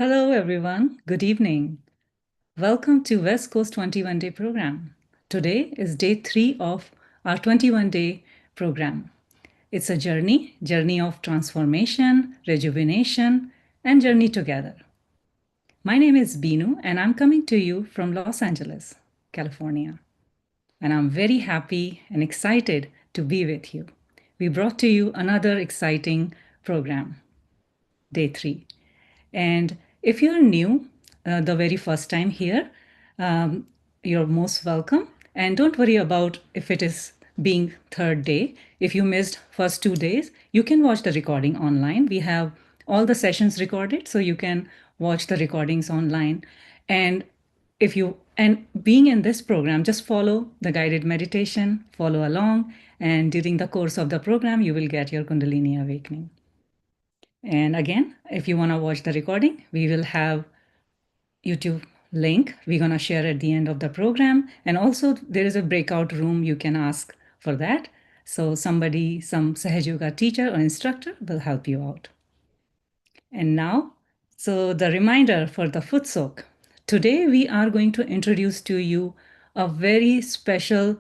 Hello, everyone. Good evening. Welcome to West Coast 21 Day Program. Today is day 3 of our 21-day program. It's a journey of transformation, rejuvenation, and journey together. My name is Binu, and I'm coming to you from Los Angeles, California. And I'm very happy and excited to be with you. We brought to you another exciting program, day 3. And if you're new, the very first time here, you're most welcome. And don't worry about if it is being third day. If you missed first 2 days, you can watch the recording online. We have all the sessions recorded, so you can watch the recordings online. And being in this program, just follow the guided meditation, follow along, and during the course of the program, you will get your Kundalini awakening. And again, if you want to watch the recording, we will have YouTube link we're going to share at the end of the program. And also there is a breakout room you can ask for that. So some Sahaja Yoga teacher or instructor will help you out. And now, so the reminder for the foot soak. Today we are going to introduce to you a very special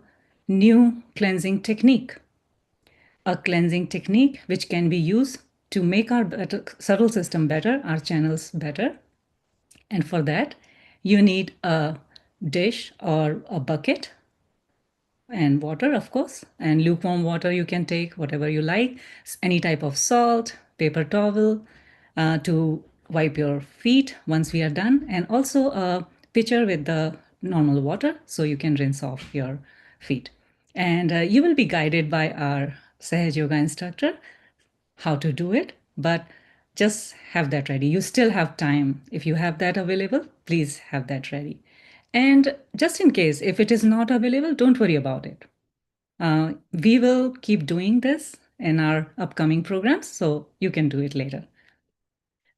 new cleansing technique. A cleansing technique which can be used to make our subtle system better, our channels better. And for that, you need a dish or a bucket and water, of course, and lukewarm water you can take, whatever you like, any type of salt, paper towel to wipe your feet once we are done, and also a pitcher with the normal water so you can rinse off your feet. And you will be guided by our Sahaja Yoga instructor how to do it, but just have that ready. You still have time. If you have that available, please have that ready. And just in case, if it is not available, don't worry about it. We will keep doing this in our upcoming programs, so you can do it later.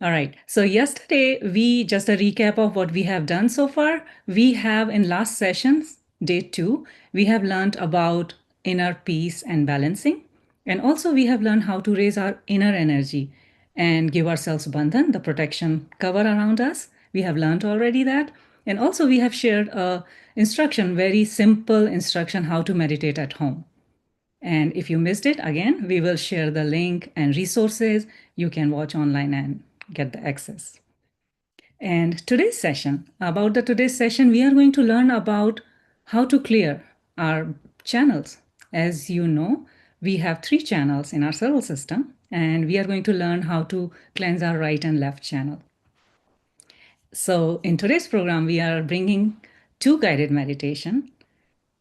All right. So yesterday, just a recap of what we have done so far. We have in last sessions, day 2, we have learned about inner peace and balancing. And also we have learned how to raise our inner energy and give ourselves bandhan, the protection cover around us. We have learned already that. And also we have shared a instruction, very simple instruction, how to meditate at home. And if you missed it, again, we will share the link and resources. You can watch online and get the access. And today's session, we are going to learn about how to clear our channels. As you know, we have 3 channels in our solar system, and we are going to learn how to cleanse our right and left channel. So in today's program, we are bringing 2 guided meditation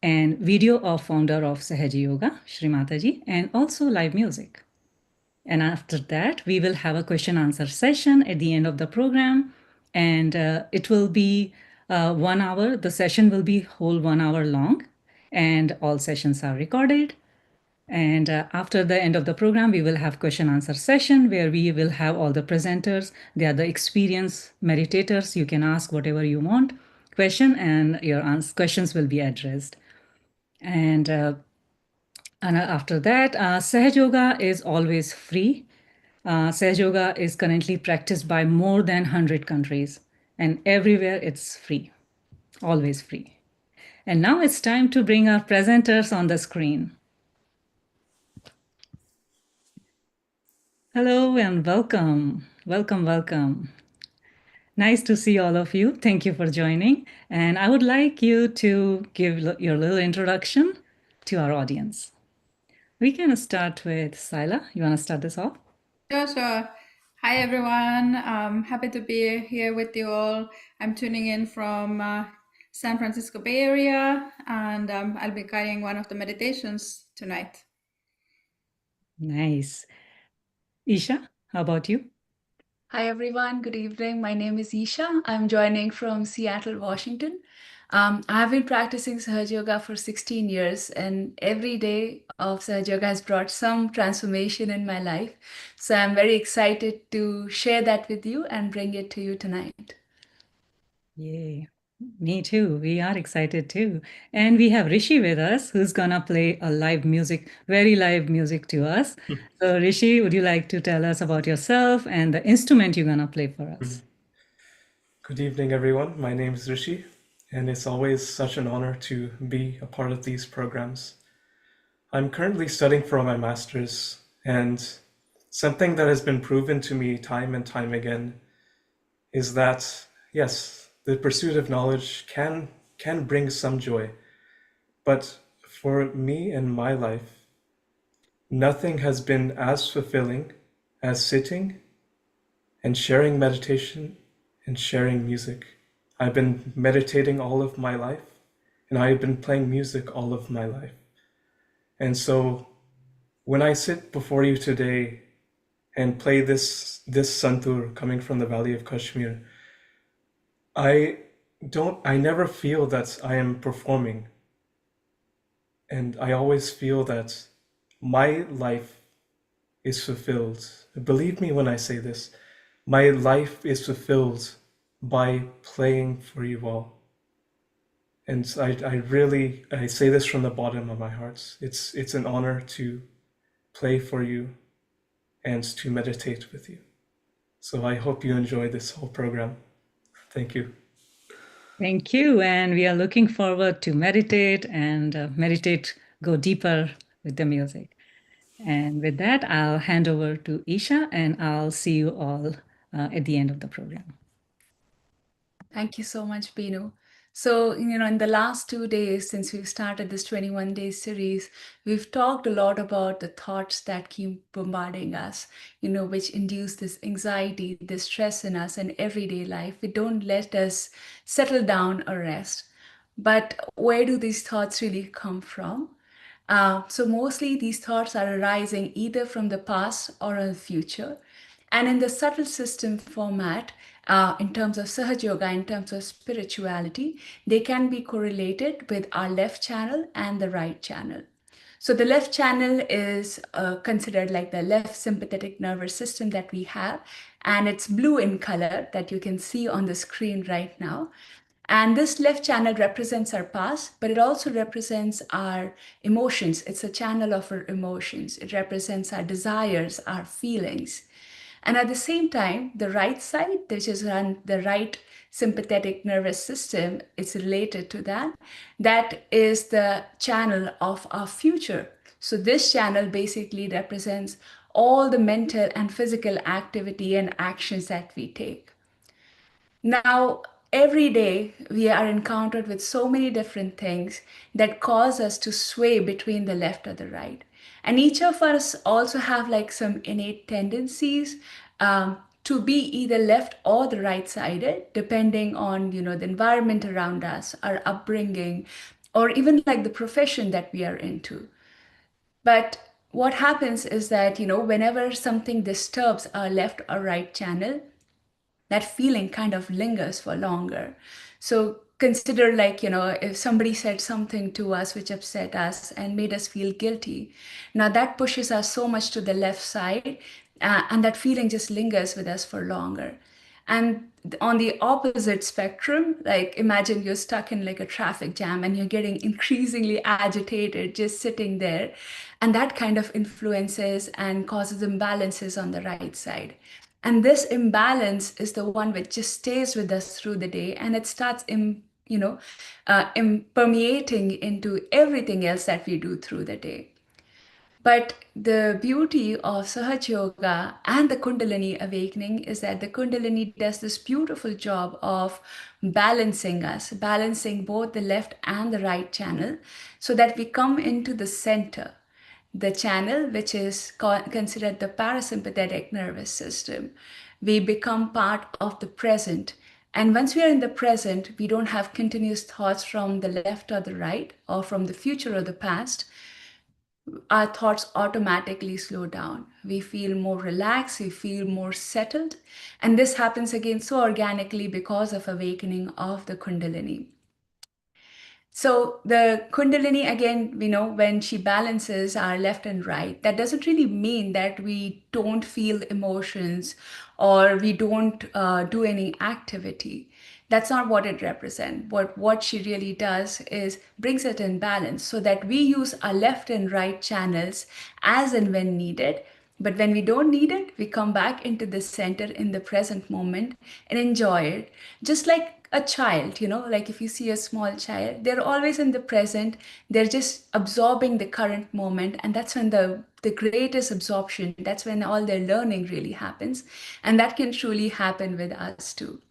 and video of founder of Sahaja Yoga, Shri Mataji, and also live music. And after that, we will have a question answer session at the end of the program. And it will be 1 hour. The session will be whole 1 hour long, and all sessions are recorded. And after the end of the program, we will have question answer session where we will have all the presenters. They are the experienced meditators. You can ask whatever you want question, and your questions will be addressed. And after that, Sahaja Yoga is always free. Sahaja Yoga is currently practiced by more than 100 countries, and everywhere it's free, always free. And now it's time to bring our presenters on the screen. Hello and welcome. Welcome, welcome. Nice to see all of you. Thank you for joining. And I would like you to give your little introduction to our audience. We can start with Saila. You want to start this off? Sure. Hi, everyone. Happy to be here with you all. I'm tuning in from San Francisco Bay Area, and I'll be guiding one of the meditations tonight. Nice. Isha, how about you? Hi, everyone. Good evening. My name is Isha. I'm joining from Seattle, Washington. I've been practicing Sahaja Yoga for 16 years, and every day of Sahaja Yoga has brought some transformation in my life. So I'm very excited to share that with you and bring it to you tonight. Yay. Me too. We are excited too. And we have Rishi with us who's gonna play a live music, very live music to us. So Rishi, would you like to tell us about yourself and the instrument you're gonna play for us? Good evening, everyone. My name is Rishi, and it's always such an honor to be a part of these programs. I'm currently studying for my master's, and something that has been proven to me time and time again is that, yes, the pursuit of knowledge can bring some joy, but for me in my life, nothing has been as fulfilling as sitting and sharing meditation and sharing music. I've been meditating all of my life, and I've been playing music all of my life. And so when I sit before you today and play this Santoor coming from the Valley of Kashmir, I I never feel that I am performing. And I always feel that my life is fulfilled. Believe me when I say this, my life is fulfilled by playing for you all. And I say this from the bottom of my heart. It's an honor to play for you and to meditate with you. So I hope you enjoy this whole program. Thank you. Thank you. And we are looking forward to meditate and go deeper with the music. And with that, I'll hand over to Isha, and I'll see you all at the end of the program. Thank you so much, Binu. So, in the last 2 days since we've started this 21-day series, we've talked a lot about the thoughts that keep bombarding us, which induce this anxiety, this stress in us in everyday life. We don't let us settle down or rest. But where do these thoughts really come from? So mostly these thoughts are arising either from the past or the future. And in the subtle system format, in terms of Sahaja Yoga, in terms of spirituality, they can be correlated with our left channel and the right channel. So the left channel is considered like the left sympathetic nervous system that we have, and it's blue in color that you can see on the screen right now. And this left channel represents our past, but it also represents our emotions. It's a channel of our emotions. It represents our desires, our feelings. And at the same time, the right side, which is run the right sympathetic nervous system, is related to that. That is the channel of our future. So this channel basically represents all the mental and physical activity and actions that we take. Now, every day we are encountered with so many different things that cause us to sway between the left or the right. And each of us also have like some innate tendencies to be either left or the right sided, depending on the environment around us, our upbringing, or even like the profession that we are into. But what happens is that whenever something disturbs our left or right channel, that feeling kind of lingers for longer. So consider like, if somebody said something to us which upset us and made us feel guilty. Now that pushes us so much to the left side, and that feeling just lingers with us for longer. And on the opposite spectrum, like imagine you're stuck in like a traffic jam and you're getting increasingly agitated just sitting there. And that kind of influences and causes imbalances on the right side. And this imbalance is the one which just stays with us through the day, and it starts permeating into everything else that we do through the day. But the beauty of Sahaja Yoga and the Kundalini awakening is that the Kundalini does this beautiful job of balancing us, balancing both the left and the right channel, so that we come into the center, the channel which is considered the parasympathetic nervous system. We become part of the present. And once we are in the present, we don't have continuous thoughts from the left or the right, or from the future or the past. Our thoughts automatically slow down. We feel more relaxed, we feel more settled. And this happens again so organically because of awakening of the Kundalini. So the Kundalini, again, when she balances our left and right, that doesn't really mean that we don't feel emotions or we don't do any activity. That's not what it represents. What she really does is brings it in balance so that we use our left and right channels as and when needed, But when we don't need it, we come back into the center in the present moment and enjoy it. Just like a child, like if you see a small child, they're always in the present. They're just absorbing the current moment. And that's when the greatest absorption, that's when all their learning really happens. And that can truly happen with us too.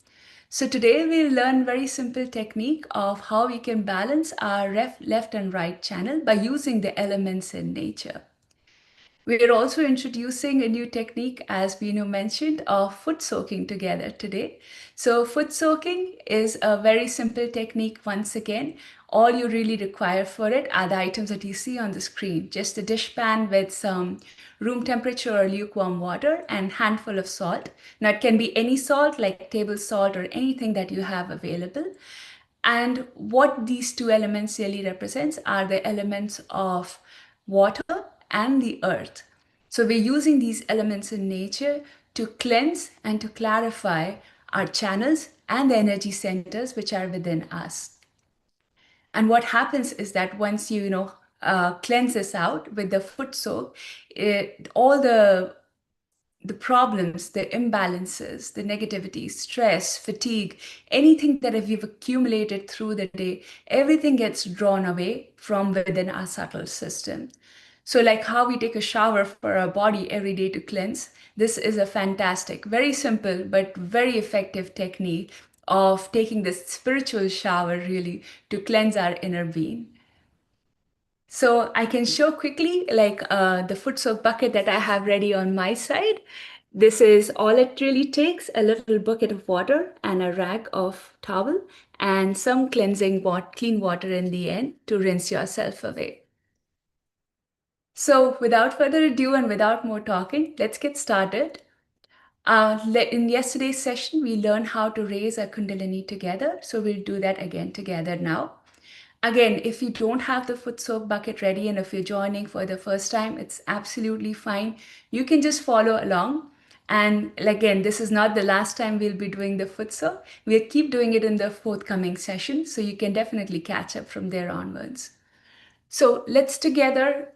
So today we'll learn very simple technique of how we can balance our left and right channel by using the elements in nature. We are also introducing a new technique, as Binu mentioned, of foot soaking together today. So foot soaking is a very simple technique once again. All you really require for it are the items that you see on the screen. Just a dishpan with some room temperature or lukewarm water and handful of salt. Now it can be any salt like table salt or anything that you have available. And what these two elements really represents are the elements of water and the earth. So we're using these elements in nature to cleanse and to clarify our channels and the energy centers which are within us. And what happens is that once cleanse this out with the foot soak, all the problems, the imbalances, the negativity, stress, fatigue, anything that we've accumulated through the day, everything gets drawn away from within our subtle system. So like how we take a shower for our body every day to cleanse, this is a fantastic, very simple, but very effective technique of taking this spiritual shower really to cleanse our inner being. So I can show quickly like the foot soak bucket that I have ready on my side. This is all it really takes, a little bucket of water and a rag of towel and some cleansing clean water in the end to rinse yourself away. So without further ado and without more talking, let's get started. In yesterday's session, we learned how to raise a Kundalini together. So we'll do that again together now. Again, if you don't have the foot soak bucket ready and if you're joining for the first time, it's absolutely fine. You can just follow along. And again, this is not the last time we'll be doing the foot soak. We'll keep doing it in the forthcoming session. So you can definitely catch up from there onwards. So let's together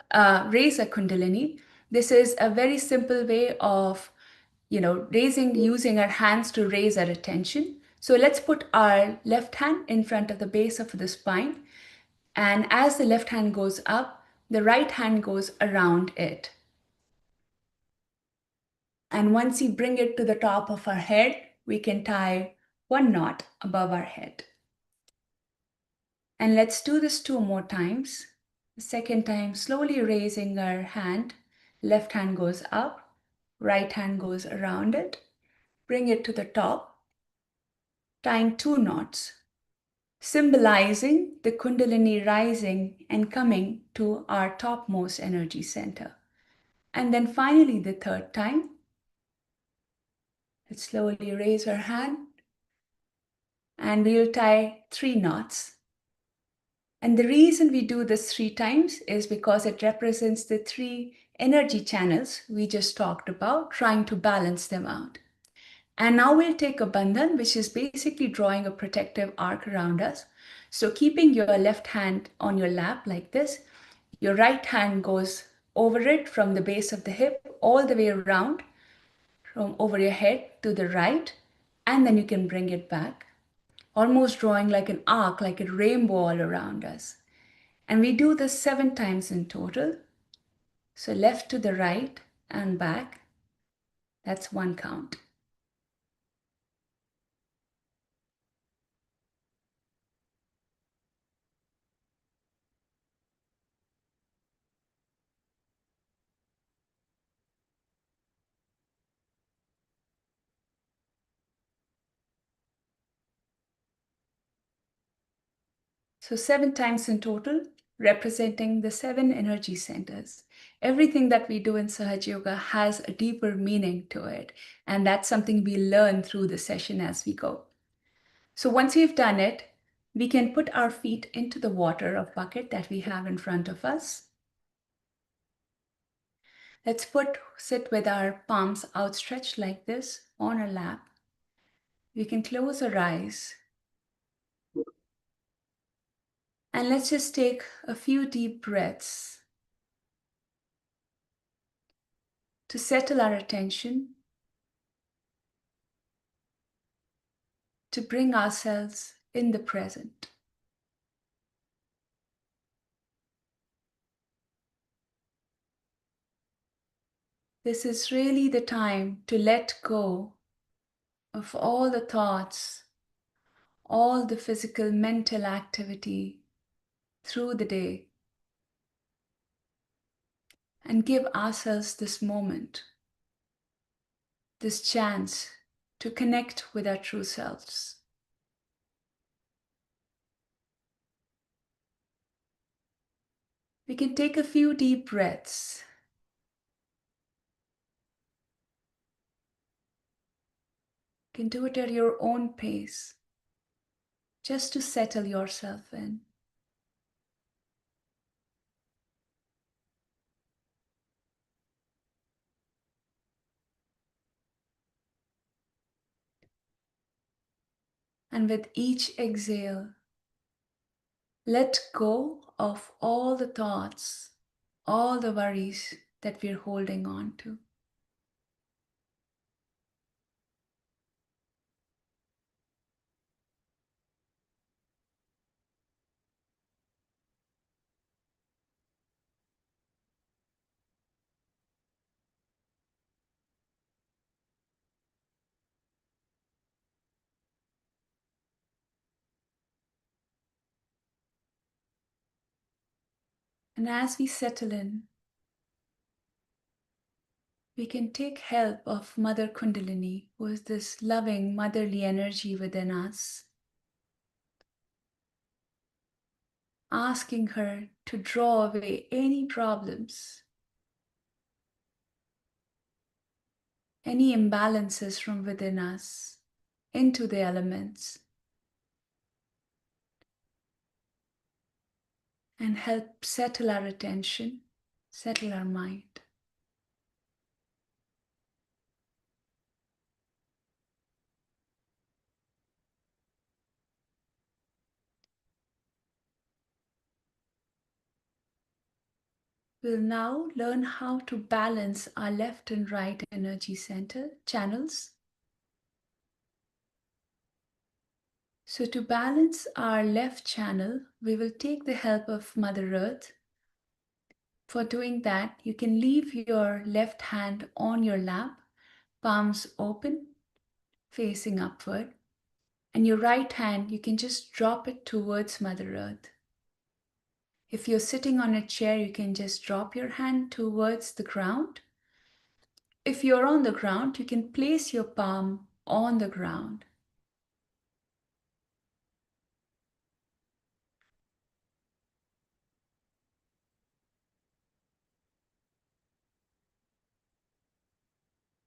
raise a Kundalini. This is a very simple way of, using our hands to raise our attention. So let's put our left hand in front of the base of the spine. And as the left hand goes up, the right hand goes around it. And once we bring it to the top of our head, we can tie one knot above our head. And let's do this 2 more times. The second time, slowly raising our hand, left hand goes up, right hand goes around it. Bring it to the top, tying 2 knots, symbolizing the Kundalini rising and coming to our topmost energy center. And then finally, the third time, let's slowly raise our hand and we'll tie 3 knots. And the reason we do this 3 times is because it represents the 3 energy channels we just talked about, trying to balance them out. And now we'll take a bandhan, which is basically drawing a protective arc around us. So keeping your left hand on your lap like this, your right hand goes over it from the base of the hip all the way around, from over your head to the right, and then you can bring it back, almost drawing like an arc, like a rainbow all around us. And we do this 7 times in total. So left to the right and back, that's 1 count. So 7 times in total, representing the 7 energy centers. Everything that we do in Sahaja Yoga has a deeper meaning to it. And that's something we learn through the session as we go. So once we've done it, we can put our feet into the water of bucket that we have in front of us. Let's sit with our palms outstretched like this on our lap. We can close our eyes. And let's just take a few deep breaths. to settle our attention, to bring ourselves in the present. This is really the time to let go of all the thoughts, all the physical, mental activity through the day, and give ourselves this moment, this chance to connect with our true selves. We can take a few deep breaths. You can do it at your own pace, just to settle yourself in. And with each exhale, let go of all the thoughts, all the worries that we're holding on to. And as we settle in, we can take help of Mother Kundalini, who is this loving motherly energy within us, asking her to draw away any problems, any imbalances from within us into the elements, and help settle our attention, settle our mind. We'll now learn how to balance our left and right energy center channels. So to balance our left channel, we will take the help of Mother Earth. For doing that, you can leave your left hand on your lap, palms open, facing upward. And your right hand, you can just drop it towards Mother Earth. If you're sitting on a chair, you can just drop your hand towards the ground. If you're on the ground, you can place your palm on the ground.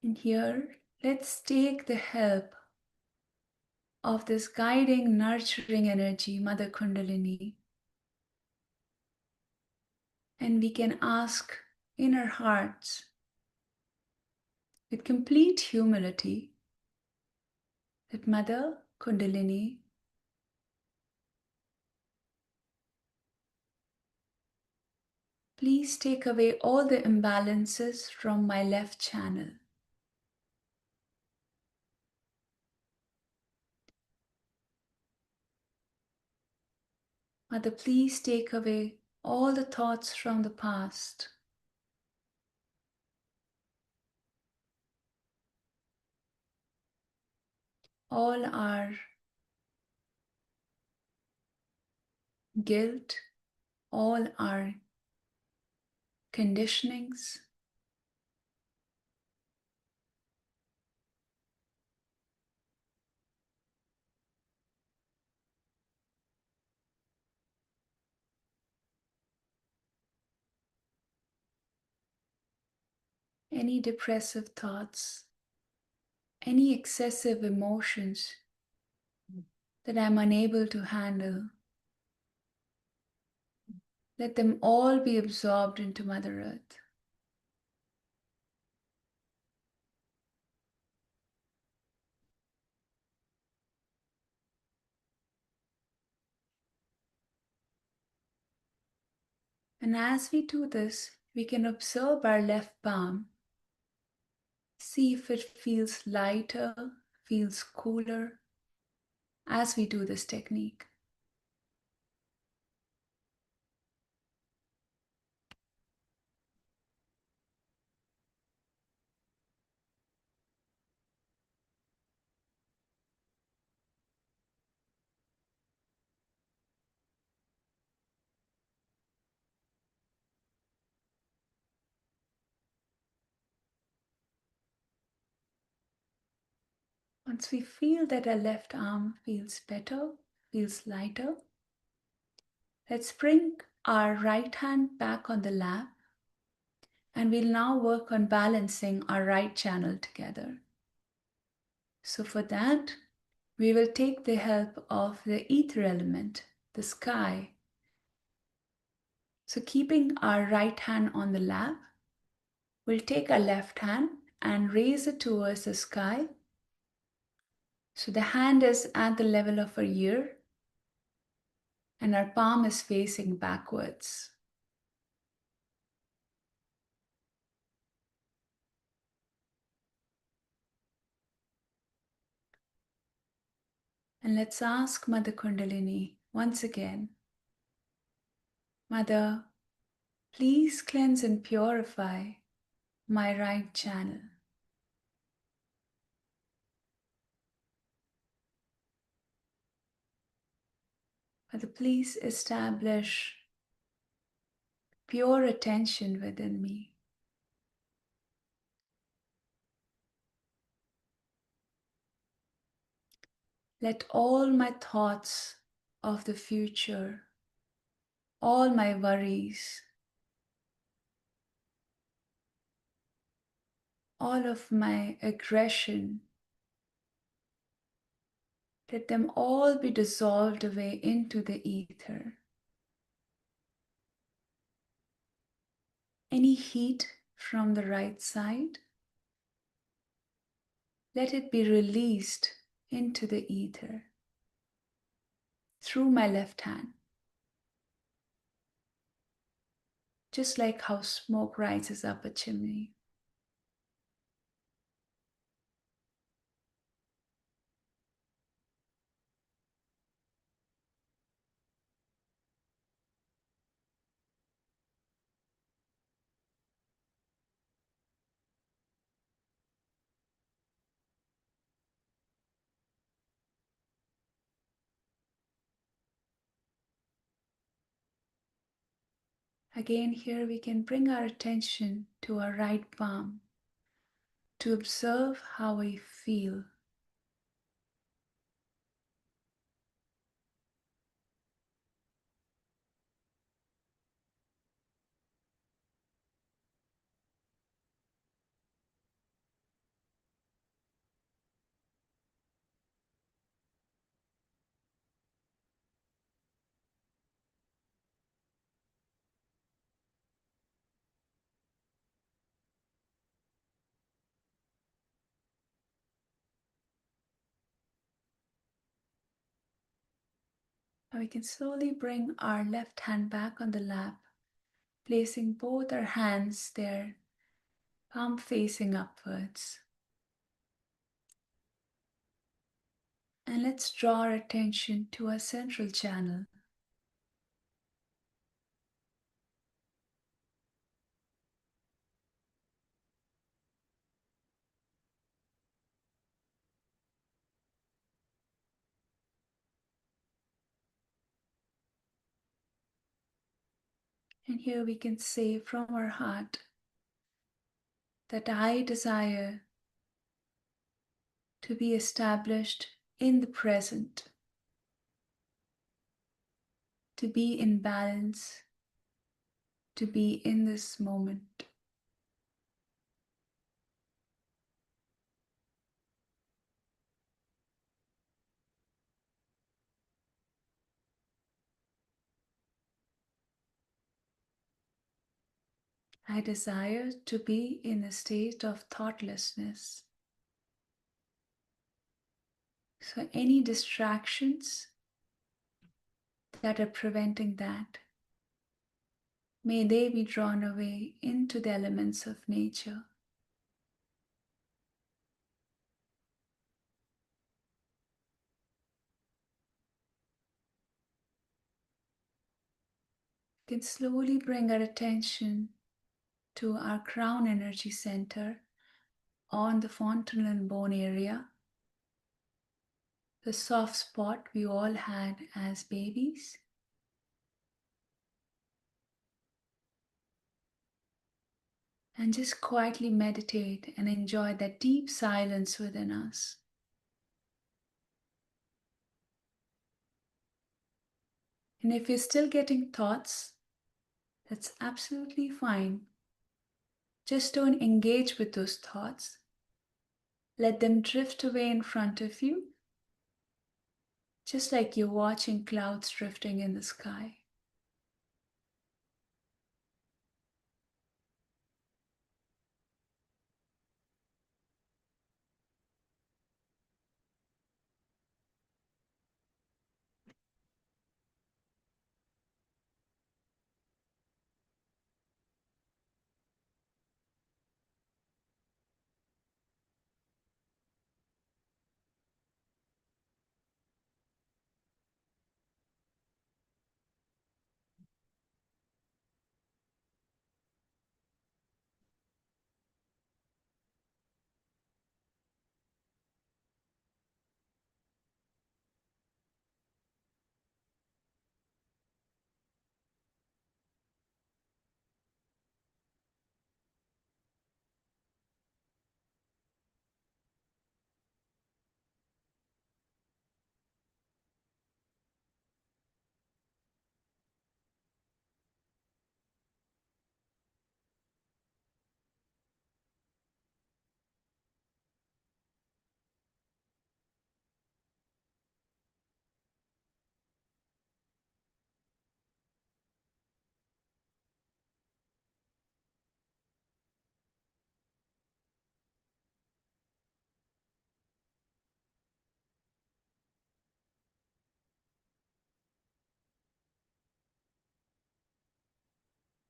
And here, let's take the help of this guiding, nurturing energy, Mother Kundalini. And we can ask in our hearts, with complete humility, that Mother Kundalini, please take away all the imbalances from my left channel. Mother, please take away all the thoughts from the past. All our guilt, all our conditionings, any depressive thoughts, any excessive emotions that I'm unable to handle. Let them all be absorbed into Mother Earth. And as we do this, we can observe our left palm See if it feels lighter, feels cooler as we do this technique. Once we feel that our left arm feels better, feels lighter, let's bring our right hand back on the lap, and we'll now work on balancing our right channel together. So for that, we will take the help of the ether element, the sky. So keeping our right hand on the lap, we'll take our left hand and raise it towards the sky. So the hand is at the level of our ear and our palm is facing backwards. And let's ask Mother Kundalini once again, Mother, please cleanse and purify my right channel. Mother, please establish pure attention within me. Let all my thoughts of the future, all my worries, all of my aggression, let them all be dissolved away into the ether. Any heat from the right side, let it be released into the ether through my left hand. Just like how smoke rises up a chimney. Again, here we can bring our attention to our right palm to observe how we feel. Now we can slowly bring our left hand back on the lap, placing both our hands there, palm facing upwards. And let's draw our attention to our central channel. And here we can say from our heart that I desire to be established in the present, to be in balance, to be in this moment. I desire to be in a state of thoughtlessness. So any distractions that are preventing that, may they be drawn away into the elements of nature. We can slowly bring our attention to our crown energy center on the fontanel bone area, the soft spot we all had as babies. And just quietly meditate and enjoy that deep silence within us. And if you're still getting thoughts, that's absolutely fine. Just don't engage with those thoughts. Let them drift away in front of you, just like you're watching clouds drifting in the sky.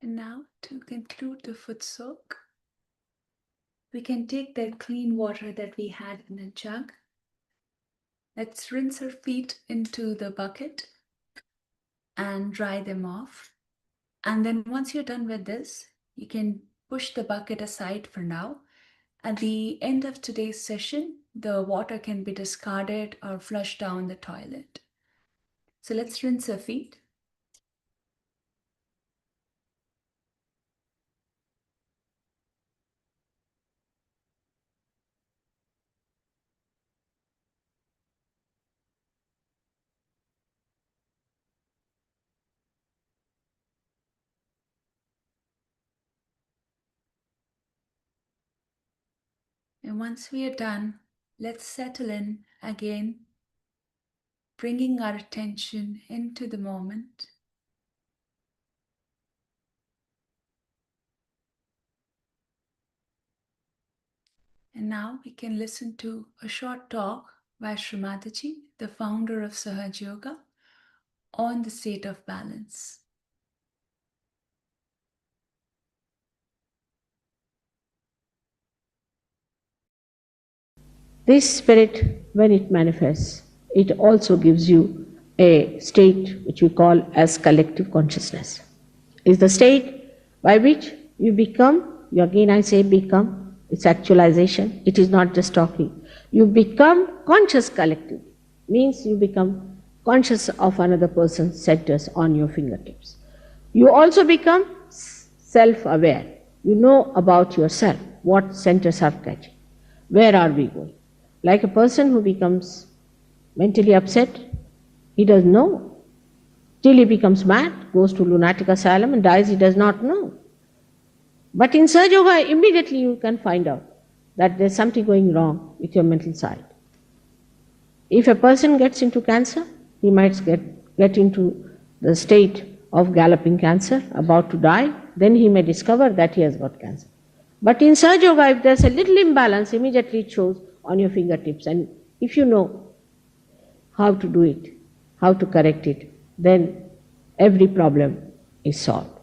And now, to conclude the foot soak, we can take that clean water that we had in a jug. Let's rinse our feet into the bucket and dry them off. And then once you're done with this, you can push the bucket aside for now. At the end of today's session, the water can be discarded or flushed down the toilet. So let's rinse our feet. And once we are done, let's settle in again, bringing our attention into the moment. And now we can listen to a short talk by Shri Mataji, the founder of Sahaja Yoga, on the state of balance. This spirit, when it manifests, it also gives you a state which we call as collective consciousness. It's the state by which you become, again I say become, it's actualization, it is not just talking. You become conscious collectively, means you become conscious of another person's centers on your fingertips. You also become self-aware. You know about yourself, what centers are catching, where are we going. Like a person who becomes mentally upset, he doesn't know. Till he becomes mad, goes to lunatic asylum and dies, he does not know. But in Sahaja Yoga, immediately you can find out that there's something going wrong with your mental side. If a person gets into cancer, he might get into the state of galloping cancer, about to die, then he may discover that he has got cancer. But in Sahaja Yoga, if there's a little imbalance, immediately it shows on your fingertips. And if you know how to do it, how to correct it, then every problem is solved.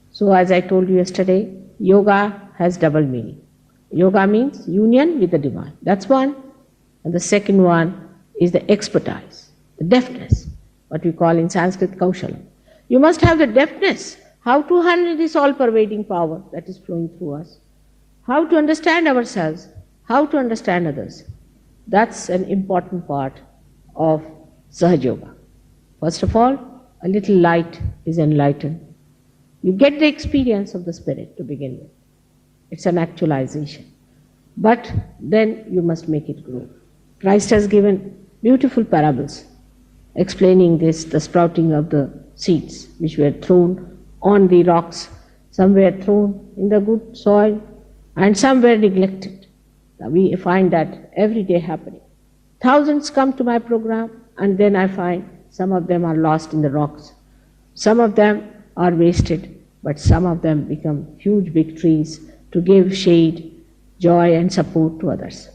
So as I told you yesterday, yoga has double meaning. Yoga means union with the divine. That's one. And the second one is the expertise, the deftness, what we call in Sanskrit kaushalam. You must have the deftness how to handle this all-pervading power that is flowing through us, how to understand ourselves, how to understand others. That's an important part of Sahaja Yoga. First of all, a little light is enlightened. You get the experience of the spirit to begin with. It's an actualization. But then you must make it grow. Christ has given beautiful parables explaining this, the sprouting of the seeds which were thrown on the rocks. Some were thrown in the good soil and some were neglected. We find that every day happening. Thousands come to my program and then I find some of them are lost in the rocks. Some of them are wasted, but some of them become huge big trees to give shade, joy and support to others.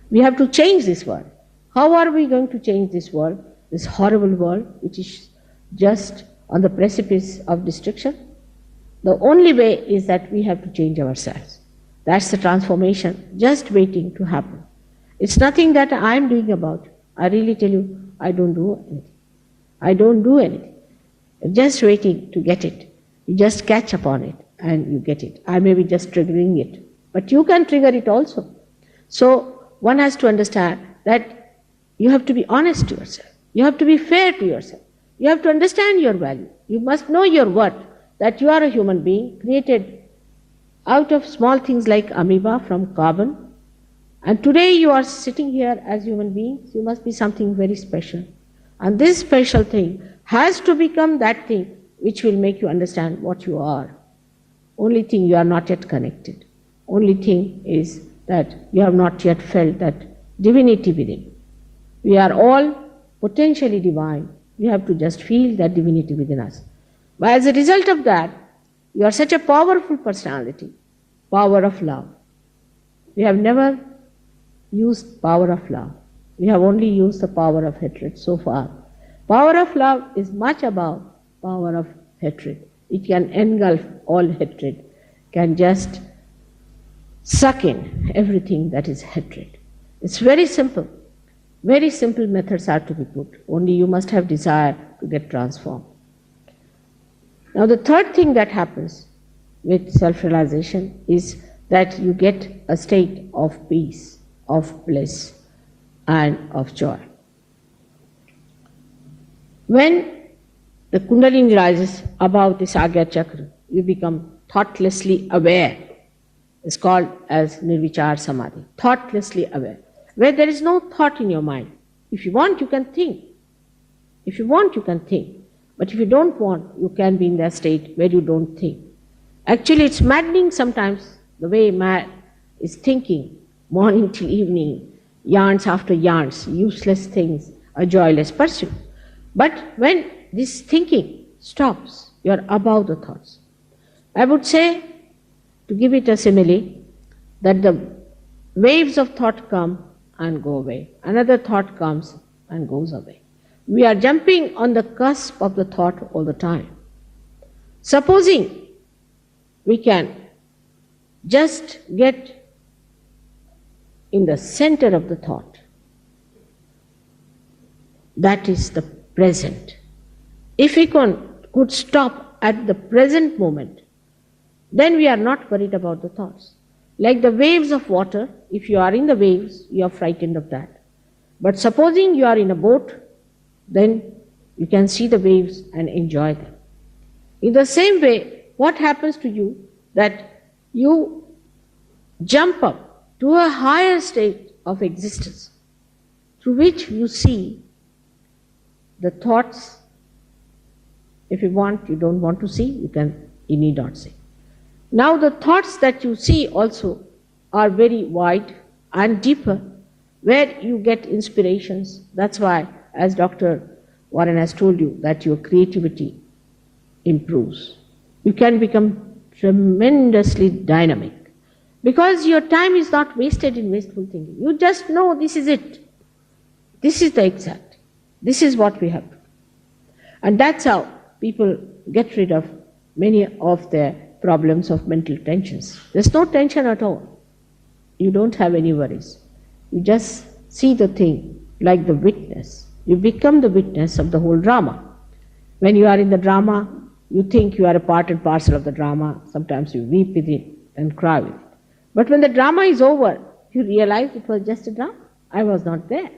We have to change this world. How are we going to change this world, this horrible world which is just on the precipice of destruction? The only way is that we have to change ourselves. That's the transformation just waiting to happen. It's nothing that I'm doing about it. I really tell you, I don't do anything. I don't do anything. Just waiting to get it. You just catch upon it and you get it. I may be just triggering it, but you can trigger it also. So one has to understand that you have to be honest to yourself. You have to be fair to yourself. You have to understand your value. You must know your worth, that you are a human being created out of small things like amoeba from carbon. And today you are sitting here as human beings. You must be something very special. And this special thing has to become that thing which will make you understand what you are. Only thing, you are not yet connected. Only thing is that you have not yet felt that divinity within. We are all potentially divine. We have to just feel that divinity within us. But as a result of that, you are such a powerful personality, power of love. We have never used power of love. We have only used the power of hatred so far. Power of love is much above power of hatred. It can engulf all hatred, can just suck in everything that is hatred. It's very simple. Very simple methods are to be put. Only you must have desire to get transformed. Now the third thing that happens with self-realization is that you get a state of peace, of bliss, and of joy. When the Kundalini rises above this Agya Chakra, you become thoughtlessly aware. It's called as Nirvichar Samadhi, thoughtlessly aware, where there is no thought in your mind. If you want, you can think. If you want, you can think. But if you don't want, you can be in that state where you don't think. Actually, it's maddening sometimes the way man is thinking, morning till evening, yarns after yarns, useless things, a joyless pursuit. But when this thinking stops, you are above the thoughts. I would say, to give it a simile, that the waves of thought come and go away. Another thought comes and goes away. We are jumping on the cusp of the thought all the time. Supposing we can just get in the center of the thought, that is the present. If we could stop at the present moment, then we are not worried about the thoughts. Like the waves of water, if you are in the waves, you are frightened of that. But supposing you are in a boat, then you can see the waves and enjoy them. In the same way, what happens to you that you jump up to a higher state of existence through which you see the thoughts. If you want, you don't want to see, you need not see. Now the thoughts that you see also are very wide and deeper, where you get inspirations. That's why, as Dr. Warren has told you, that your creativity improves. You can become tremendously dynamic because your time is not wasted in wasteful thinking. You just know this is it. This is the exact. This is what we have to do. And that's how people get rid of many of their problems of mental tensions. There's no tension at all. You don't have any worries. You just see the thing like the witness. You become the witness of the whole drama. When you are in the drama, You think you are a part and parcel of the drama. Sometimes you weep with it and cry with it. But when the drama is over, you realize it was just a drama. I was not there.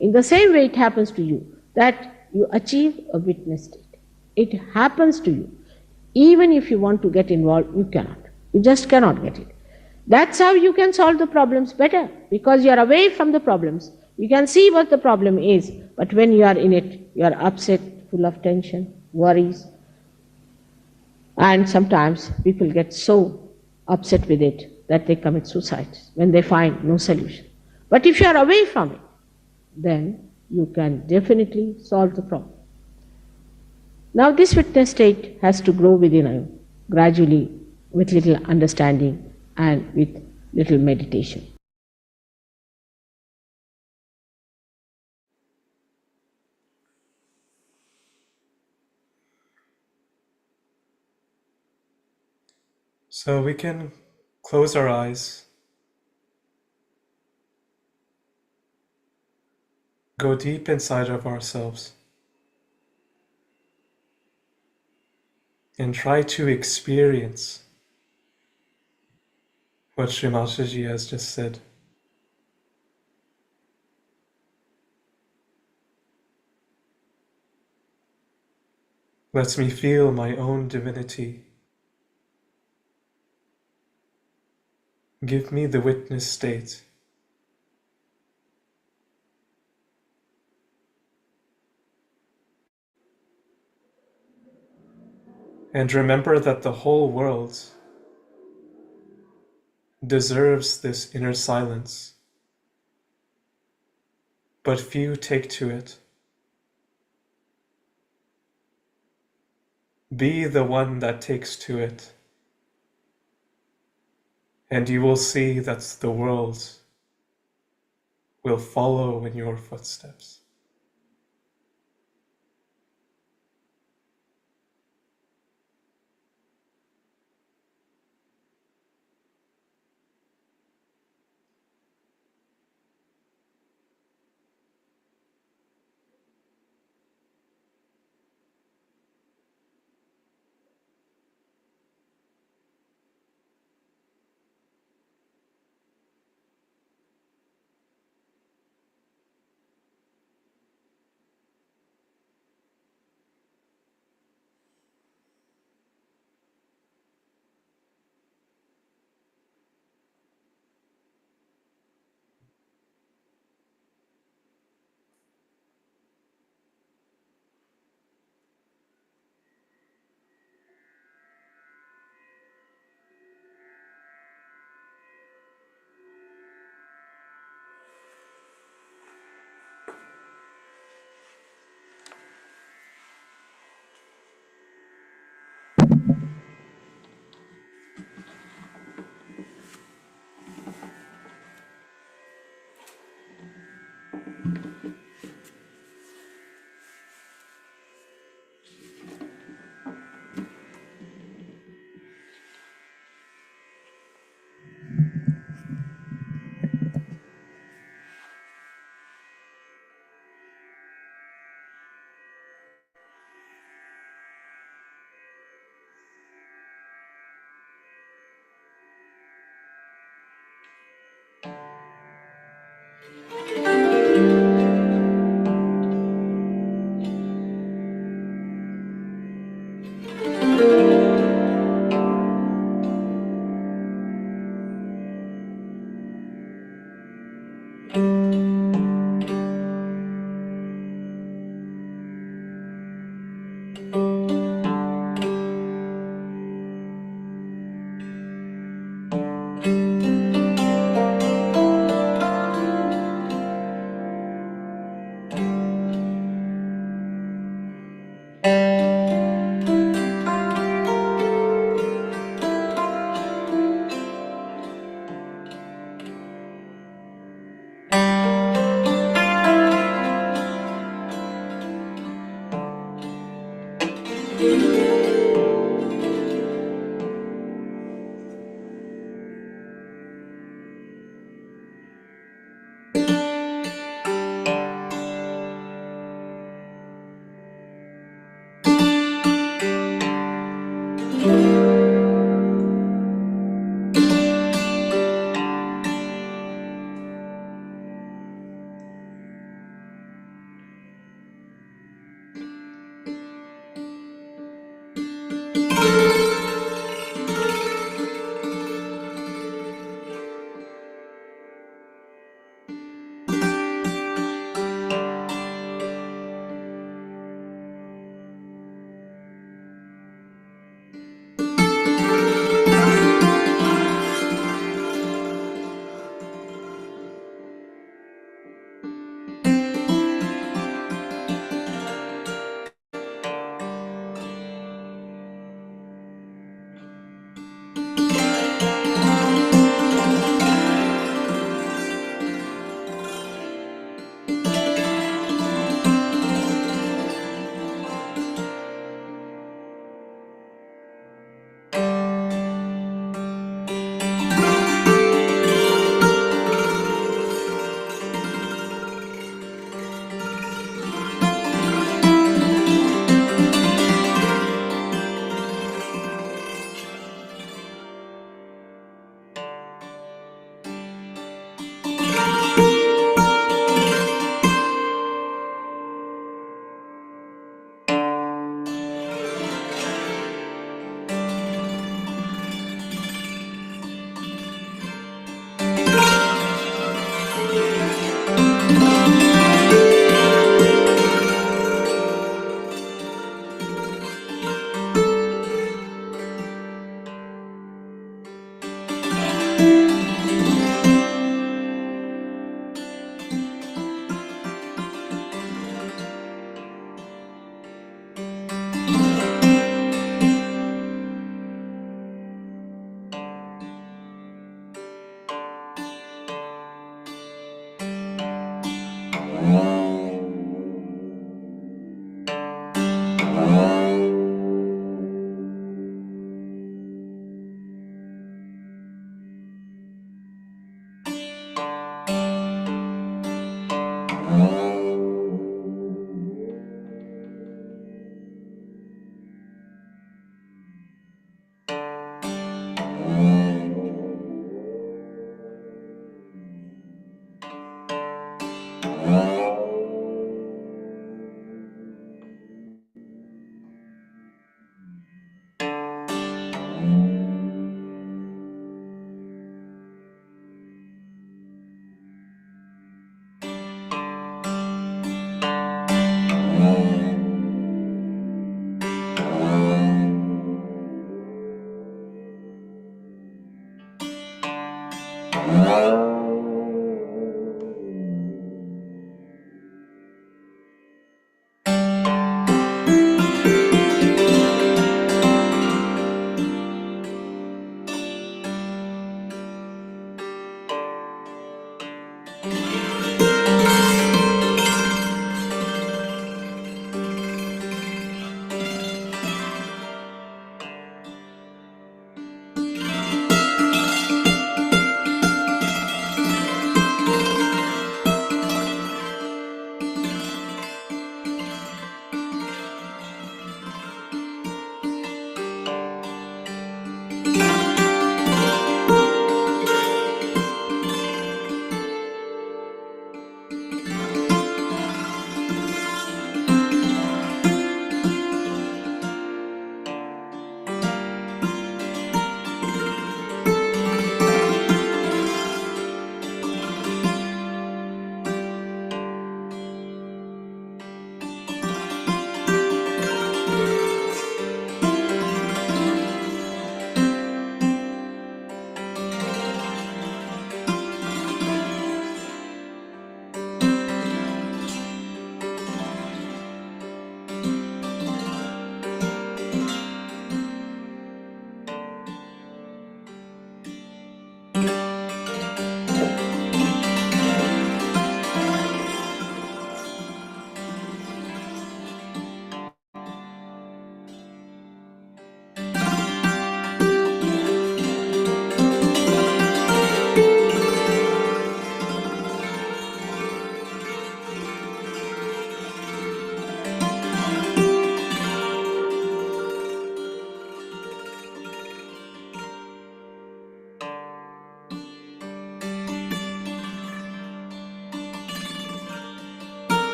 In the same way it happens to you, that you achieve a witness state. It happens to you. Even if you want to get involved, you cannot. You just cannot get it. That's how you can solve the problems better, because you are away from the problems. You can see what the problem is, but when you are in it, you are upset, full of tension, worries. And sometimes people get so upset with it that they commit suicide when they find no solution. But if you are away from it, then you can definitely solve the problem. Now this witness state has to grow within you gradually, with little understanding and with little meditation. So we can close our eyes, go deep inside of ourselves, and try to experience what Shri Mataji has just said. Lets me feel my own divinity. Give me the witness state. And remember that the whole world deserves this inner silence, but few take to it. Be the one that takes to it, and you will see that the world will follow in your footsteps.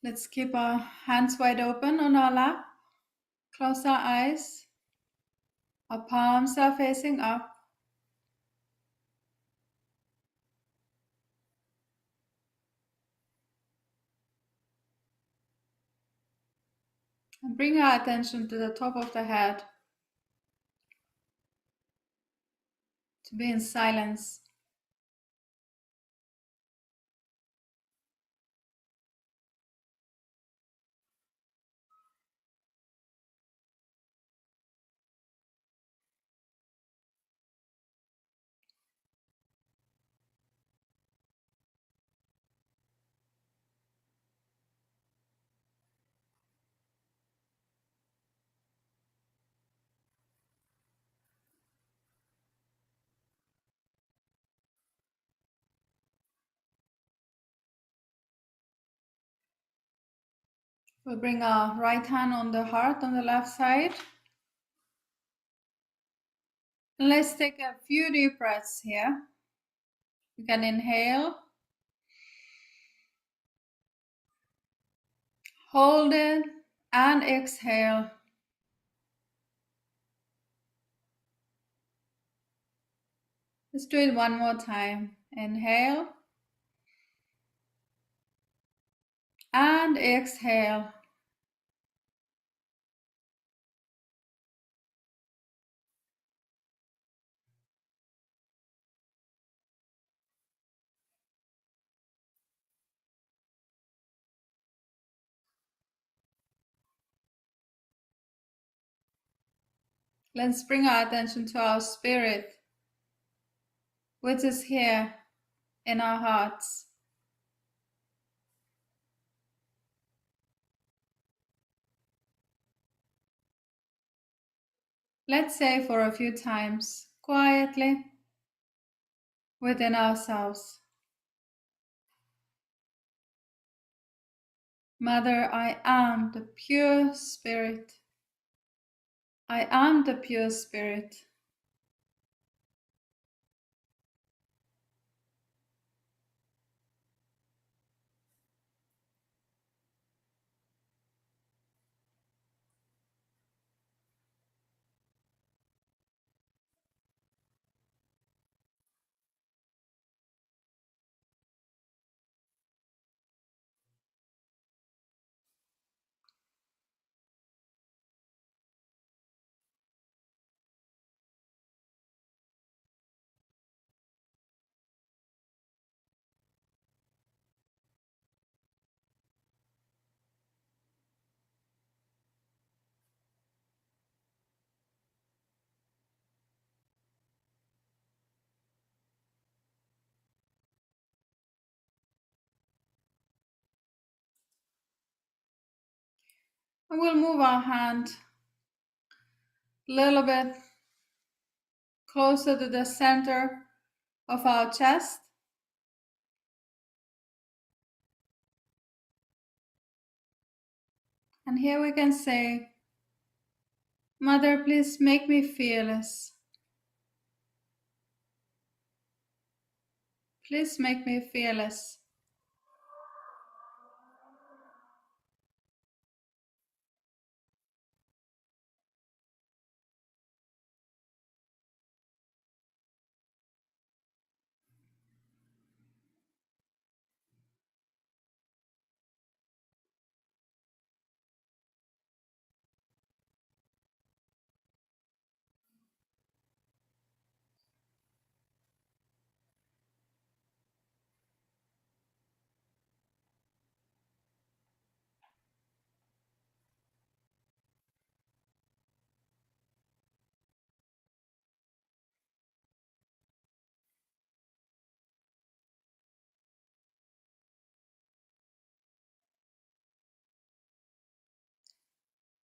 Let's keep our hands wide open on our lap. Close our eyes. Our palms are facing up. And bring our attention to the top of the head. To be in silence. We'll bring our right hand on the heart on the left side. And let's take a few deep breaths here. You can inhale. Hold it and exhale. Let's do it one more time. Inhale and exhale. Let's bring our attention to our spirit, which is here in our hearts. Let's say for a few times, quietly, within ourselves, Mother, I am the pure spirit. I am the pure spirit. And we'll move our hand a little bit closer to the center of our chest. And here we can say, Mother, please make me fearless. Please make me fearless.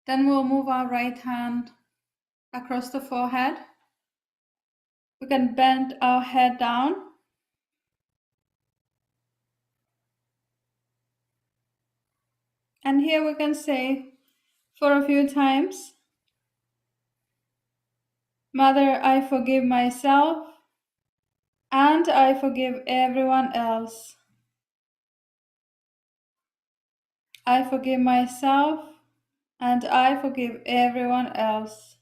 Then we'll move our right hand across the forehead. We can bend our head down. And here we can say for a few times, Mother, I forgive myself and I forgive everyone else. I forgive myself and I forgive everyone else.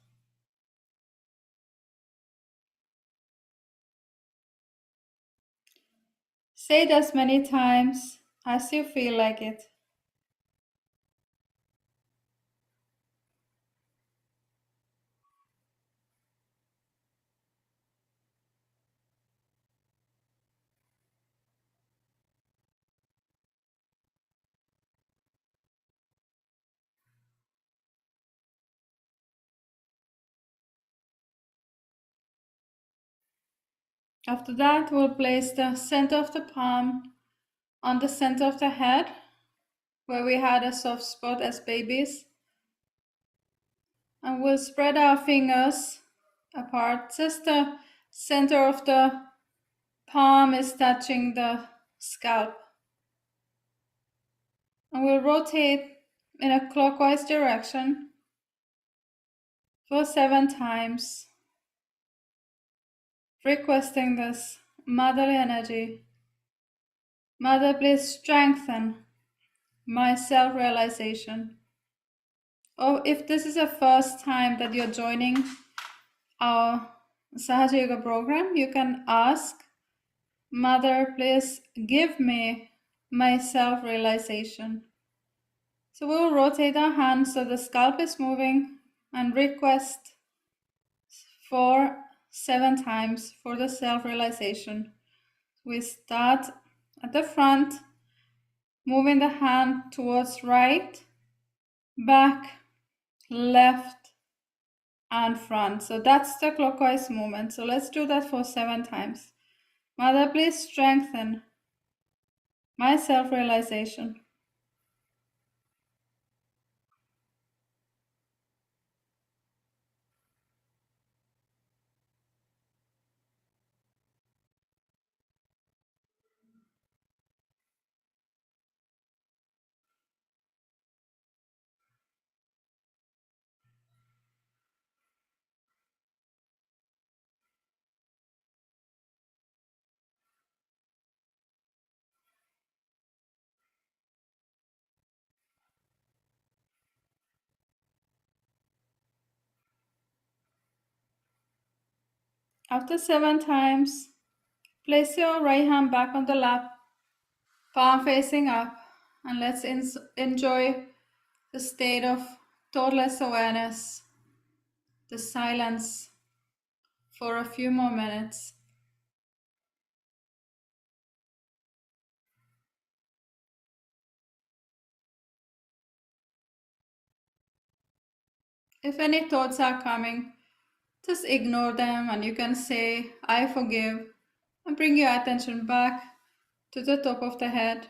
Say it as many times as you feel like it. After that, we'll place the center of the palm on the center of the head, where we had a soft spot as babies. And we'll spread our fingers apart. Just the center of the palm is touching the scalp. And we'll rotate in a clockwise direction for 7 times, requesting this motherly energy. Mother, please strengthen my self-realization. Or if this is the first time that you're joining our Sahaja Yoga program, you can ask Mother, please give me my self-realization. So we'll rotate our hands so the scalp is moving and request for 7 times for the self-realization. We start at the front, moving the hand towards right, back, left, and front. So that's the clockwise movement. So let's do that for 7 times. Mother, please strengthen my self-realization. After 7 times, place your right hand back on the lap, palm facing up, and let's enjoy the state of thoughtless awareness, the silence, for a few more minutes. If any thoughts are coming, just ignore them and you can say, I forgive, and bring your attention back to the top of the head.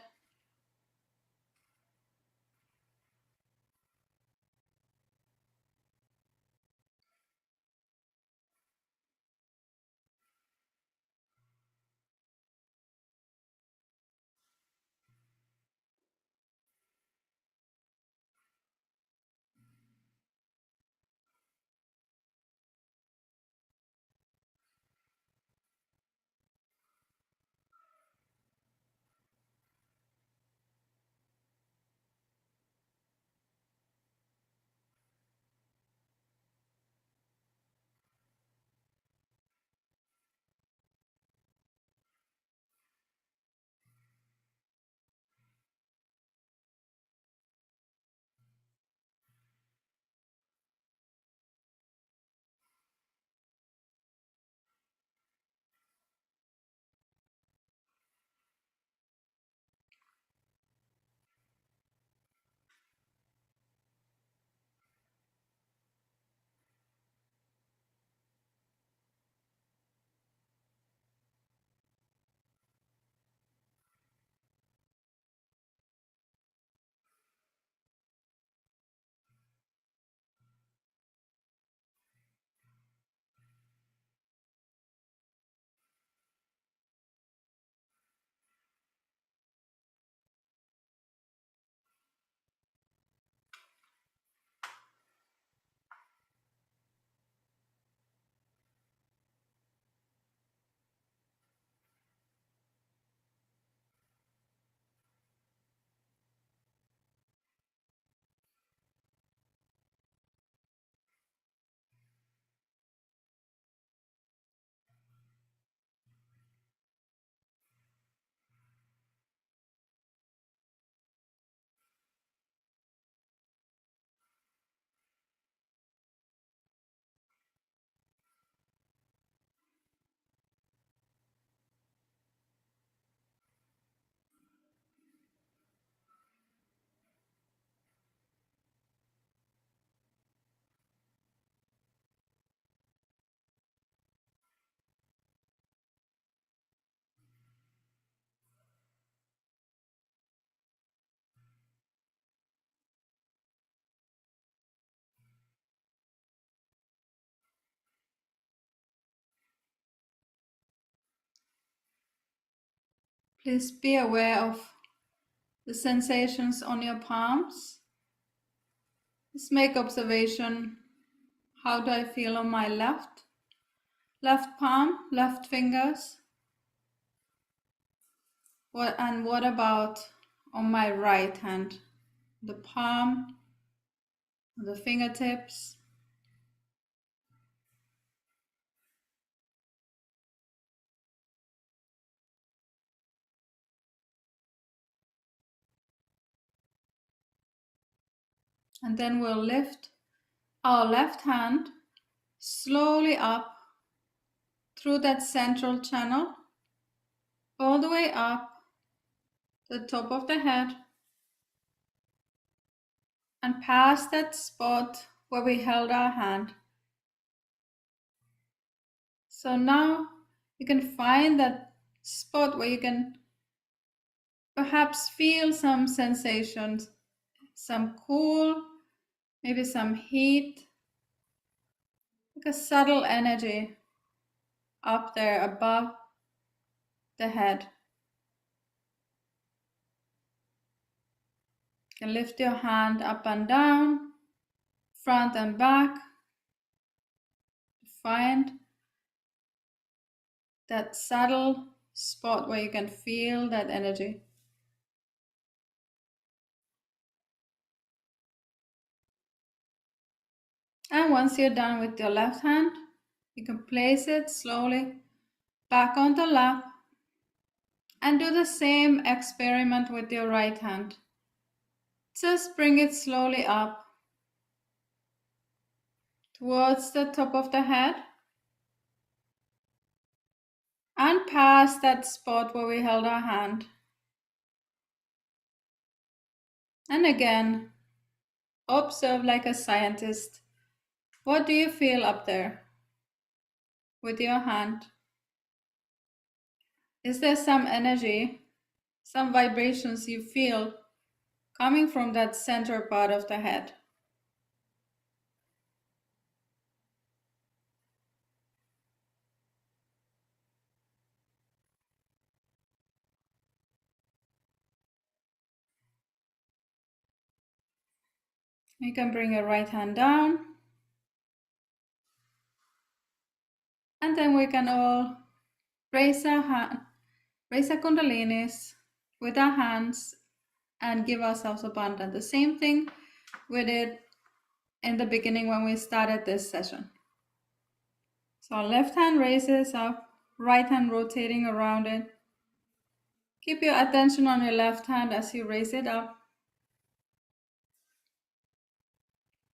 Please be aware of the sensations on your palms. Just make observation. How do I feel on my left palm, left fingers? What about on my right hand? The palm, the fingertips. And then we'll lift our left hand slowly up through that central channel, all the way up the top of the head, and past that spot where we held our hand. So now you can find that spot where you can perhaps feel some sensations, some cool, maybe some heat, like a subtle energy up there above the head. You can lift your hand up and down, front and back, to find that subtle spot where you can feel that energy. And once you're done with your left hand, you can place it slowly back on the lap and do the same experiment with your right hand. Just bring it slowly up towards the top of the head and past that spot where we held our hand. And again, observe like a scientist. What do you feel up there with your hand? Is there some energy, some vibrations you feel coming from that center part of the head? You can bring your right hand down, and then we can all raise our Kundalinis with our hands and give ourselves a bandhan. The same thing we did in the beginning when we started this session. So our left hand raises up, right hand rotating around it. Keep your attention on your left hand as you raise it up.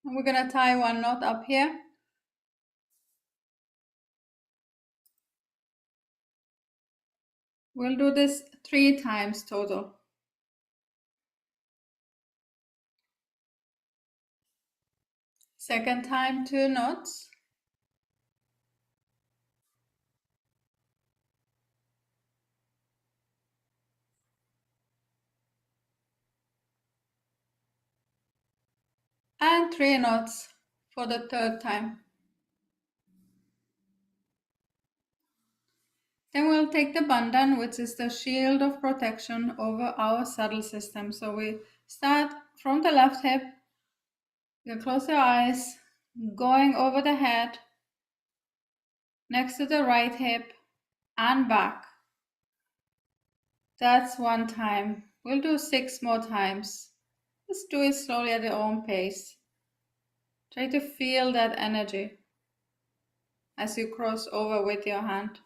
And we're going to tie one knot up here. We'll do this 3 times total. Second time, 2 knots. And 3 knots for the third time. Then we'll take the bandhan, which is the shield of protection over our saddle system. So we start from the left hip. You can close your eyes, going over the head, next to the right hip, and back. That's 1 time. We'll do 6 more times. Just do it slowly at your own pace. Try to feel that energy as you cross over with your hand.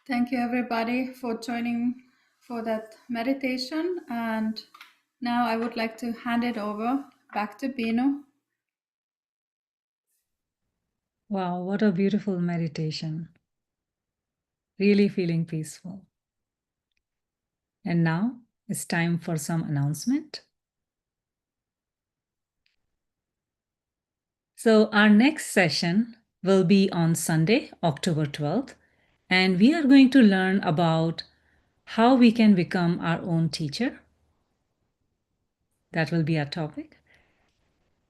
Thank you everybody for joining for that meditation, and now I would like to hand it over back to Binu. Wow, what a beautiful meditation. Really feeling peaceful. And now it's time for some announcement. So our next session will be on Sunday, October 12th, and we are going to learn about how we can become our own teacher. That will be our topic.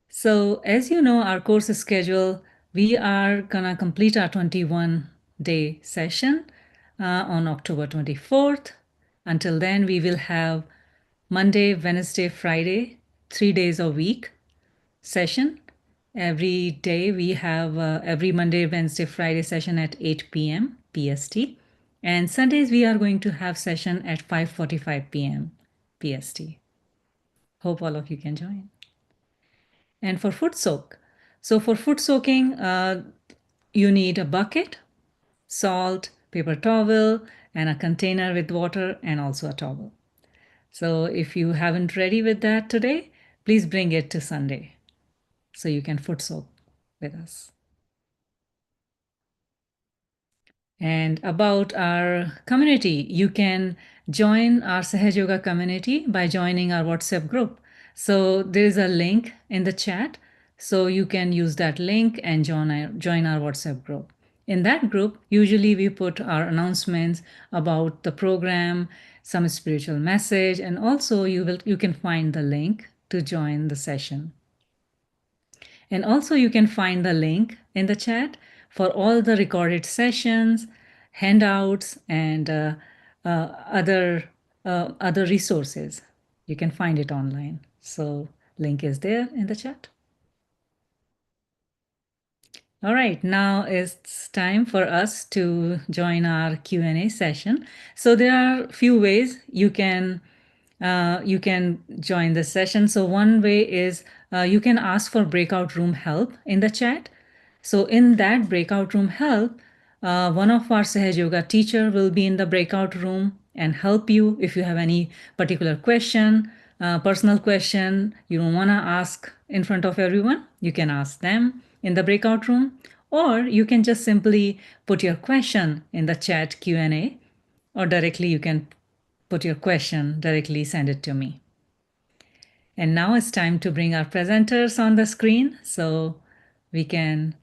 So as you know, our course schedule, we are gonna complete our 21-day session on October 24th. Until then, we will have Monday, Wednesday, Friday, 3 days a week session. Every day we have every Monday, Wednesday, Friday session at 8 p.m. PST. And Sundays we are going to have session at 5:45 p.m. PST. Hope all of you can join. And for foot soak, so for foot soaking, you need a bucket, salt, paper towel, and a container with water and also a towel. So if you haven't ready with that today, please bring it to Sunday so you can foot soak with us. And about our community, you can join our Sahaja Yoga community by joining our WhatsApp group. So there is a link in the chat. So you can use that link and join our WhatsApp group. In that group, usually we put our announcements about the program, some spiritual message, and also you can find the link to join the session. And also you can find the link in the chat for all the recorded sessions, handouts, and other resources. You can find it online. So link is there in the chat. All right, now it's time for us to join our Q&A session. So there are a few ways you can join the session. So one way is you can ask for breakout room help in the chat. So in that breakout room help, one of our Sahaja Yoga teacher will be in the breakout room and help you if you have any particular question, personal question you don't want to ask in front of everyone. You can ask them in the breakout room, or you can just simply put your question in the chat Q&A, or directly you can put your question, directly send it to me. And now it's time to bring our presenters on the screen so we can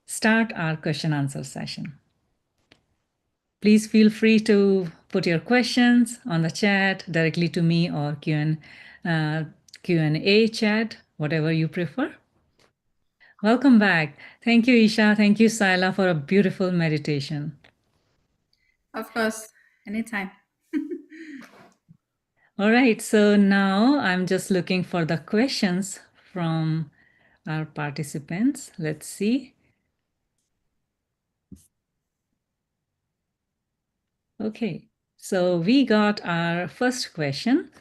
start our question answer session. Please feel free to put your questions on the chat directly to me or Q&A chat, whatever you prefer. Welcome back. Thank you, Isha. Thank you, Saila, for a beautiful meditation. Of course, anytime. All right, so now I'm just looking for the questions from our participants. Let's see. Okay, so we got our first question.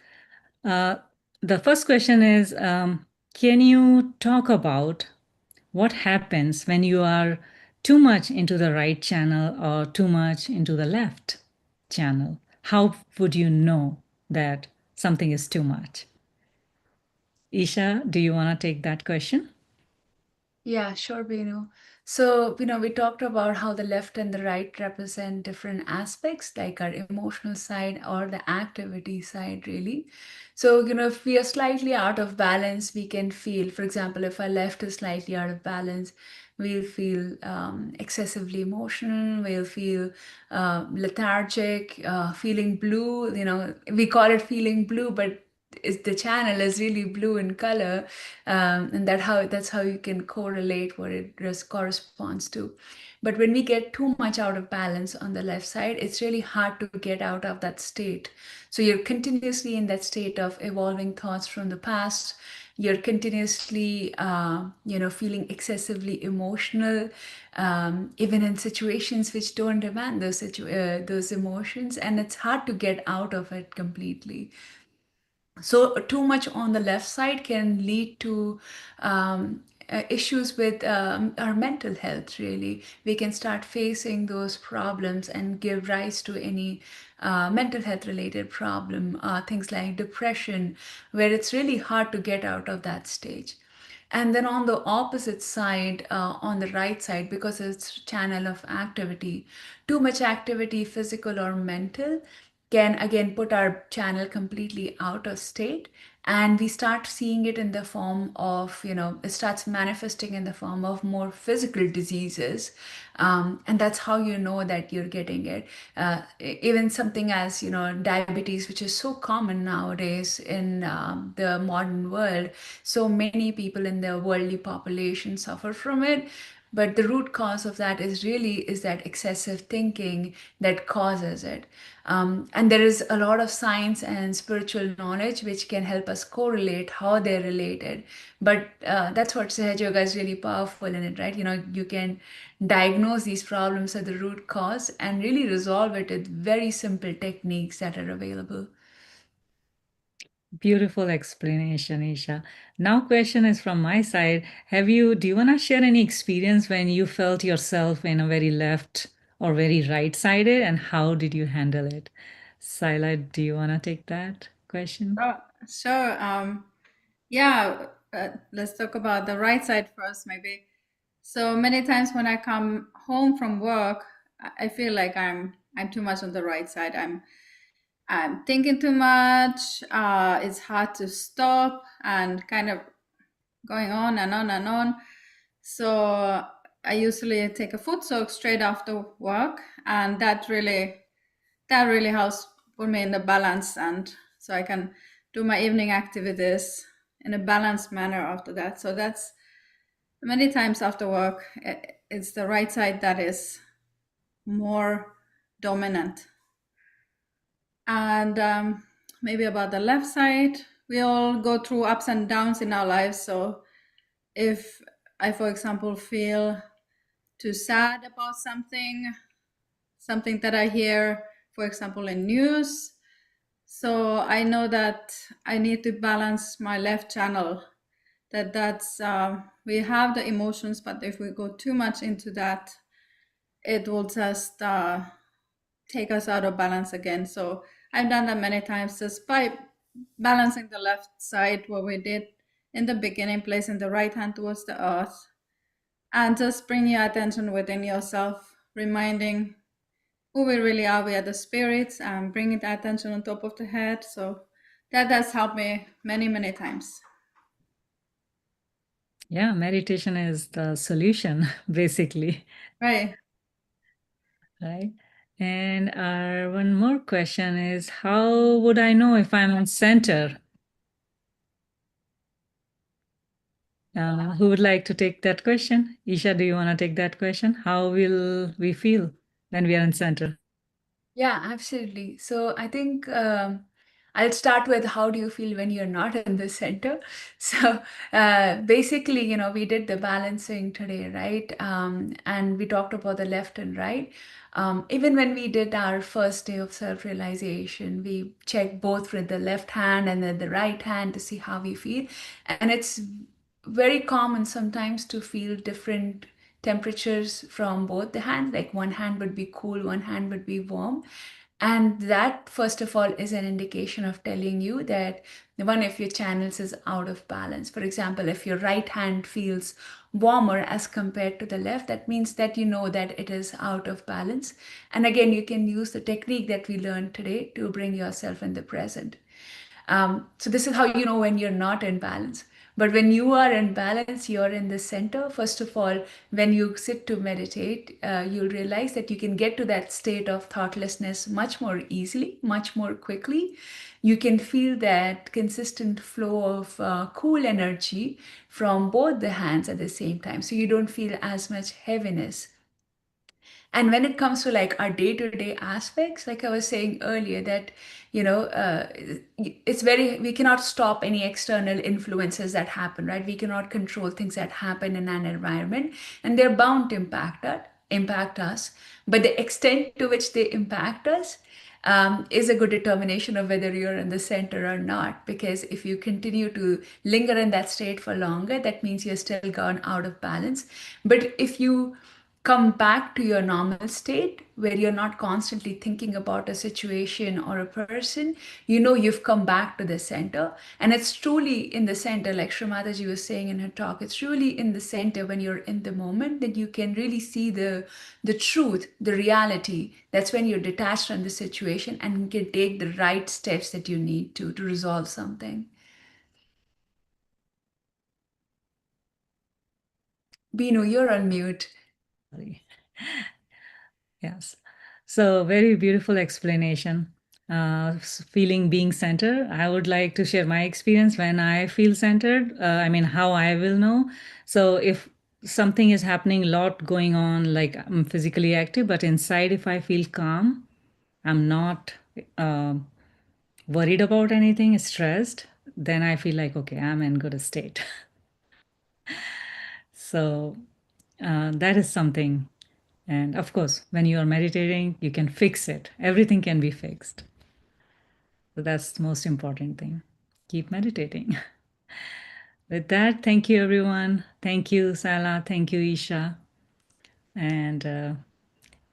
The first question is, can you talk about what happens when you are too much into the right channel or too much into the left channel? How would you know that something is too much? Isha, do you want to take that question? Yeah, sure, Binu. So, we talked about how the left and the right represent different aspects, like our emotional side or the activity side, really. So, if we are slightly out of balance, we can feel, for example, if our left is slightly out of balance, we'll feel excessively emotional, we'll feel lethargic, feeling blue. We call it feeling blue, but the channel is really blue in color, and that's how you can correlate what it corresponds to. But when we get too much out of balance on the left side, it's really hard to get out of that state. So you're continuously in that state of evolving thoughts from the past. You're continuously feeling excessively emotional, even in situations which don't demand those emotions, and it's hard to get out of it completely. So too much on the left side can lead to issues with our mental health, really. We can start facing those problems and give rise to any mental health related problem, things like depression, where it's really hard to get out of that stage. And then on the opposite side, on the right side, because it's channel of activity, too much activity, physical or mental, can again put our channel completely out of state, and we start seeing it in the form of, it starts manifesting in the form of more physical diseases, and that's how you know that you're getting it. Even something as, diabetes, which is so common nowadays in the modern world. So many people in the worldly population suffer from it. but the root cause of that is that excessive thinking that causes it. And there is a lot of science and spiritual knowledge which can help us correlate how they're related. But that's what Sahaja Yoga is really powerful in it, right? You can diagnose these problems at the root cause and really resolve it with very simple techniques that are available. Beautiful explanation, Isha. Now, question is from my side. Do you want to share any experience when you felt yourself in a very left or very right-sided, and how did you handle it? Saila, do you want to take that question? Sure. Yeah, let's talk about the right side first, maybe. So many times when I come home from work, I feel like I'm too much on the right side. I'm thinking too much. It's hard to stop and kind of going on and on and on. So I usually take a foot soak straight after work, and that really helps put me in the balance, and so I can do my evening activities in a balanced manner after that. So that's many times after work, it's the right side that is more dominant. And maybe about the left side, we all go through ups and downs in our lives. So if I, for example, feel too sad about something that I hear, for example, in news, so I know that I need to balance my left channel. That's we have the emotions, but if we go too much into that, it will just take us out of balance again. So I've done that many times, just by balancing the left side, what we did in the beginning, placing the right hand towards the earth, and just bring your attention within yourself, reminding who we really are. We are the spirits, and bringing the attention on top of the head. So that has helped me many, many times. Yeah, meditation is the solution, basically. Right. Right. And our one more question is, how would I know if I'm on center? Who would like to take that question? Isha, do you want to take that question? How will we feel when we are in center? Yeah, absolutely. So I think I'll start with how do you feel when you're not in the center? So basically, we did the balancing today, right? And we talked about the left and right. Even when we did our first day of self-realization, we checked both with the left hand and then the right hand to see how we feel. And it's very common sometimes to feel different temperatures from both the hands. Like one hand would be cool, one hand would be warm. And that, first of all, is an indication of telling you that one of your channels is out of balance. For example, if your right hand feels warmer as compared to the left, that means that you know that it is out of balance. And again, you can use the technique that we learned today to bring yourself in the present. So this is how you know when you're not in balance. But when you are in balance, you're in the center. First of all, when you sit to meditate, you'll realize that you can get to that state of thoughtlessness much more easily, much more quickly. You can feel that consistent flow of cool energy from both the hands at the same time. So you don't feel as much heaviness. And when it comes to like our day-to-day aspects, like I was saying earlier, that we cannot stop any external influences that happen, right? We cannot control things that happen in an environment, and they're bound to impact us. But the extent to which they impact us is a good determination of whether you're in the center or not. Because if you continue to linger in that state for longer, that means you're still gone out of balance. But if you come back to your normal state where you're not constantly thinking about a situation or a person, you've come back to the center. And it's truly in the center, like Shri Mataji was saying in her talk, it's really in the center when you're in the moment that you can really see the truth, the reality. That's when you're detached from the situation and can take the right steps that you need to resolve something. Binu, you're on mute. Yes. So very beautiful explanation. Feeling being centered. I would like to share my experience when I feel centered. How I will know. So if something is happening, a lot going on, like I'm physically active, but inside, if I feel calm, I'm not worried about anything, stressed, then I feel like, okay, I'm in good state. So that is something. And of course, when you are meditating, you can fix it. Everything can be fixed. So that's the most important thing. Keep meditating. With that, thank you, everyone. Thank you, Saila. Thank you, Isha. And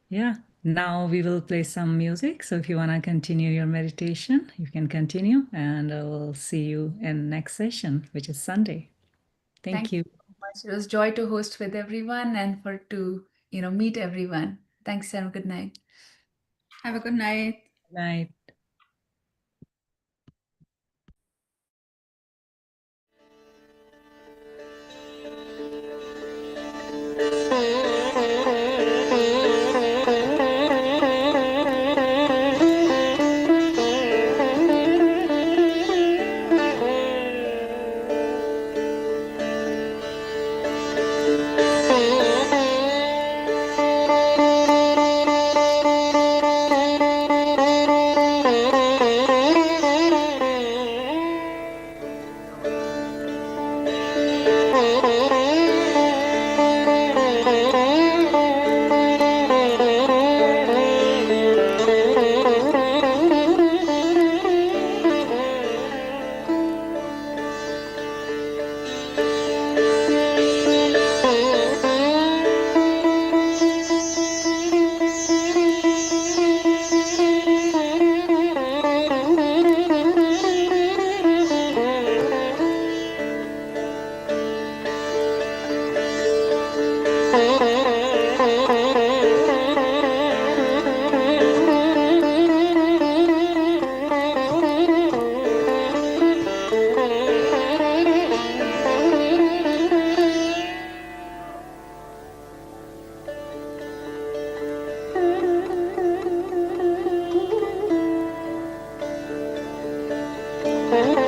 yeah, now we will play some music. So if you want to continue your meditation, you can continue. And I will see you in next session, which is Sunday. Thank you. so much. It was joy to host with everyone and to meet everyone. Thanks and good night. Have a good night. Good night. Thank you.